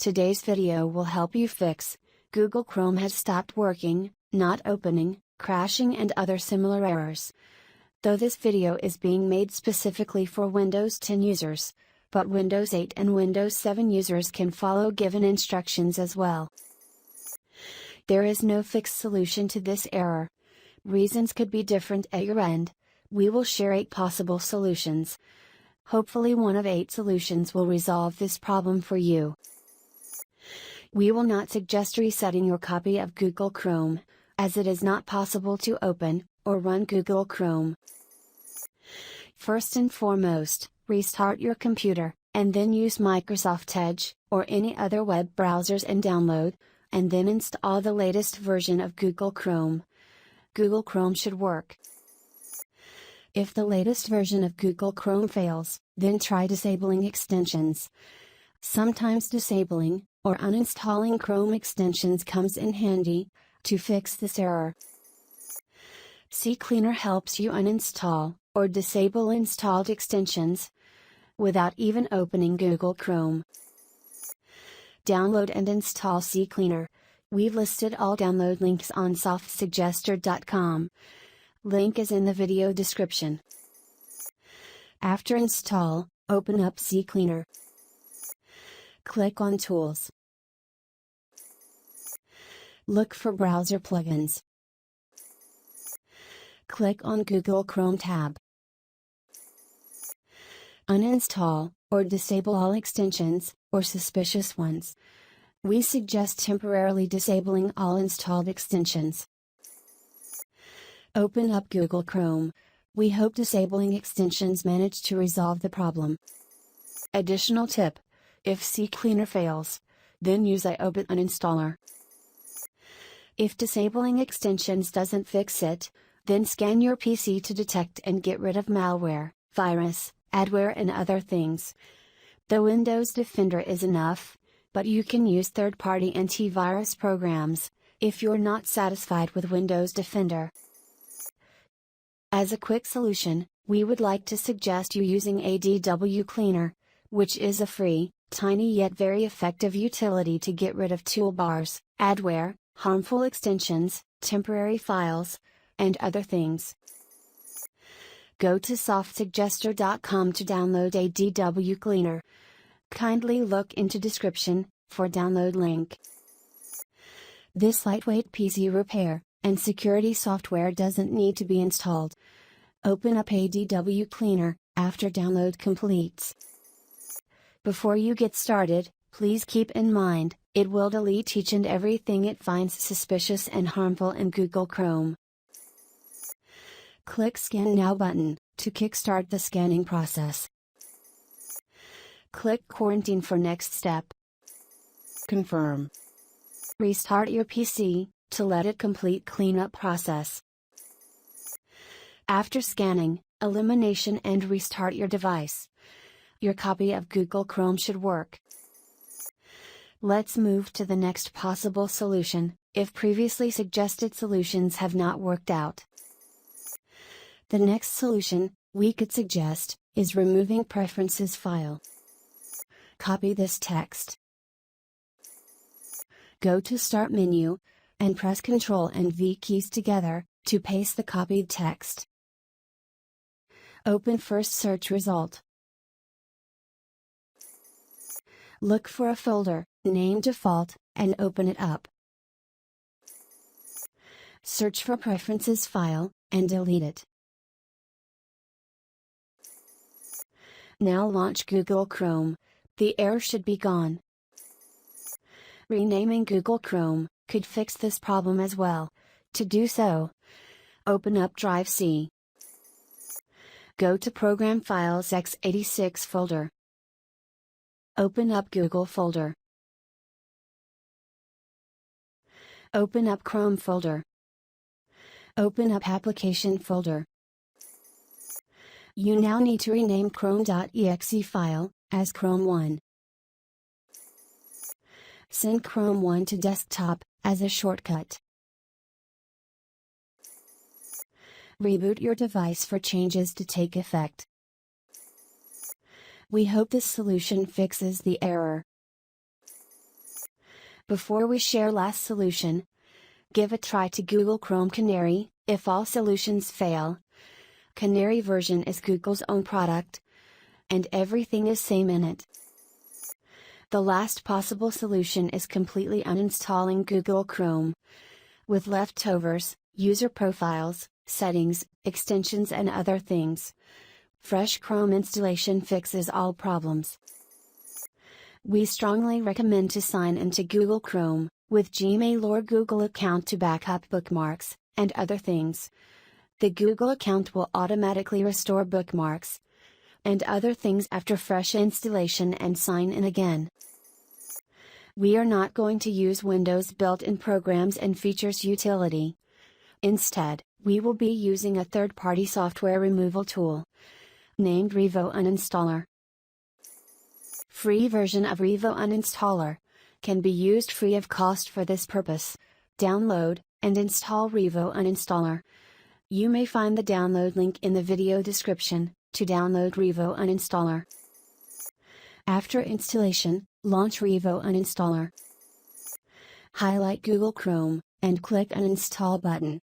Today's video will help you fix Google Chrome has stopped working, not opening, crashing and other similar errors. Though this video is being made specifically for Windows 10 users, but Windows 8 and Windows 7 users can follow given instructions as well. There is no fixed solution to this error. Reasons could be different at your end. We will share 8 possible solutions. Hopefully one of 8 solutions will resolve this problem for you. We will not suggest resetting your copy of Google Chrome, as it is not possible to open or run Google Chrome. First and foremost, restart your computer, and then use Microsoft Edge, or any other web browsers and download, and then install the latest version of Google Chrome. Google Chrome should work. If the latest version of Google Chrome fails, then try disabling extensions. Sometimes disabling, or uninstalling Chrome extensions comes in handy, to fix this error. CCleaner helps you uninstall, or disable installed extensions, without even opening Google Chrome. Download and install CCleaner. We've listed all download links on softsuggester.com. Link is in the video description. After install, open up CCleaner. Click on Tools. Look for Browser Plugins. Click on Google Chrome tab. Uninstall, or disable all extensions, or suspicious ones. We suggest temporarily disabling all installed extensions. Open up Google Chrome. We hope disabling extensions manage to resolve the problem. Additional tip: if CCleaner fails, then use iOpen Uninstaller. If disabling extensions doesn't fix it, then scan your PC to detect and get rid of malware, virus, adware and other things. The Windows Defender is enough, but you can use third-party antivirus programs, if you're not satisfied with Windows Defender. As a quick solution, we would like to suggest you using ADW Cleaner, which is a free, tiny yet very effective utility to get rid of toolbars, adware, harmful extensions, temporary files, and other things. Go to softsuggester.com to download ADW Cleaner. Kindly look into description for download link. This lightweight PC repair and security software doesn't need to be installed. Open up ADW Cleaner after download completes. Before you get started, please keep in mind, it will delete each and everything it finds suspicious and harmful in Google Chrome. Click Scan Now button to kickstart the scanning process. Click Quarantine for next step. Confirm. Restart your PC to let it complete cleanup process. After scanning, elimination and restart your device. Your copy of Google Chrome should work. Let's move to the next possible solution, if previously suggested solutions have not worked out. The next solution we could suggest is removing Preferences file. Copy this text. Go to Start menu, and press Ctrl and V keys together, to paste the copied text. Open first search result. Look for a folder, named Default, and open it up. Search for Preferences file, and delete it. Now launch Google Chrome. The error should be gone. Renaming Google Chrome could fix this problem as well. To do so, open up Drive C. Go to Program Files x86 folder. Open up Google folder. Open up Chrome folder. Open up Application folder. You now need to rename Chrome.exe file as Chrome1. Send Chrome1 to desktop as a shortcut. Reboot your device for changes to take effect. We hope this solution fixes the error. Before we share last solution, give a try to Google Chrome Canary. If all solutions fail, Canary version is Google's own product, and everything is same in it. The last possible solution is completely uninstalling Google Chrome. With leftovers, user profiles, settings, extensions and other things. Fresh Chrome installation fixes all problems. We strongly recommend to sign into Google Chrome, with Gmail or Google account to back up bookmarks, and other things. The Google account will automatically restore bookmarks and other things after fresh installation and sign in again. We are not going to use Windows built-in programs and features utility. Instead, we will be using a third-party software removal tool named Revo Uninstaller. Free version of Revo Uninstaller can be used free of cost for this purpose. Download and install Revo Uninstaller. You may find the download link in the video description to download Revo Uninstaller. After installation, launch Revo Uninstaller. Highlight Google Chrome and click Uninstall button.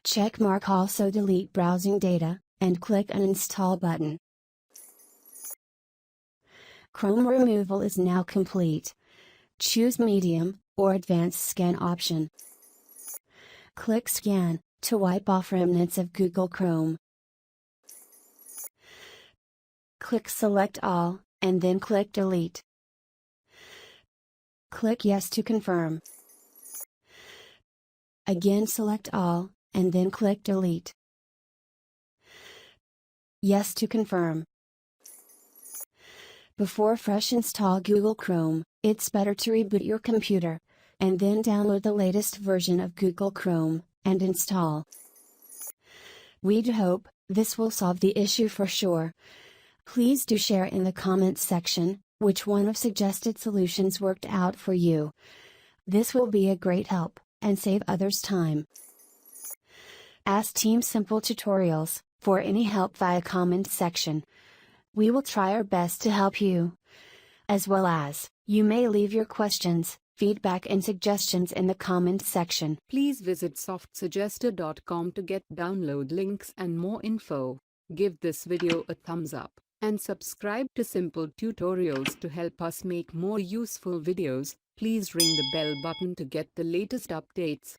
Check mark Also delete browsing data and click Uninstall button. Chrome removal is now complete. Choose Medium or Advanced Scan option. Click Scan to wipe off remnants of Google Chrome. Click Select All, and then click Delete. Click Yes to confirm. Again select All, and then click Delete. Yes to confirm. Before fresh install Google Chrome, it's better to reboot your computer, and then download the latest version of Google Chrome, and install. We do hope this will solve the issue for sure. Please do share in the comments section which one of suggested solutions worked out for you. This will be a great help, and save others time. Ask Team Simple Tutorials for any help via comment section. We will try our best to help you. As well as, you may leave your questions, feedback and suggestions in the comment section. Please visit softsuggester.com to get download links and more info. Give this video a thumbs up, and subscribe to Simple Tutorials to help us make more useful videos. Please ring the bell button to get the latest updates.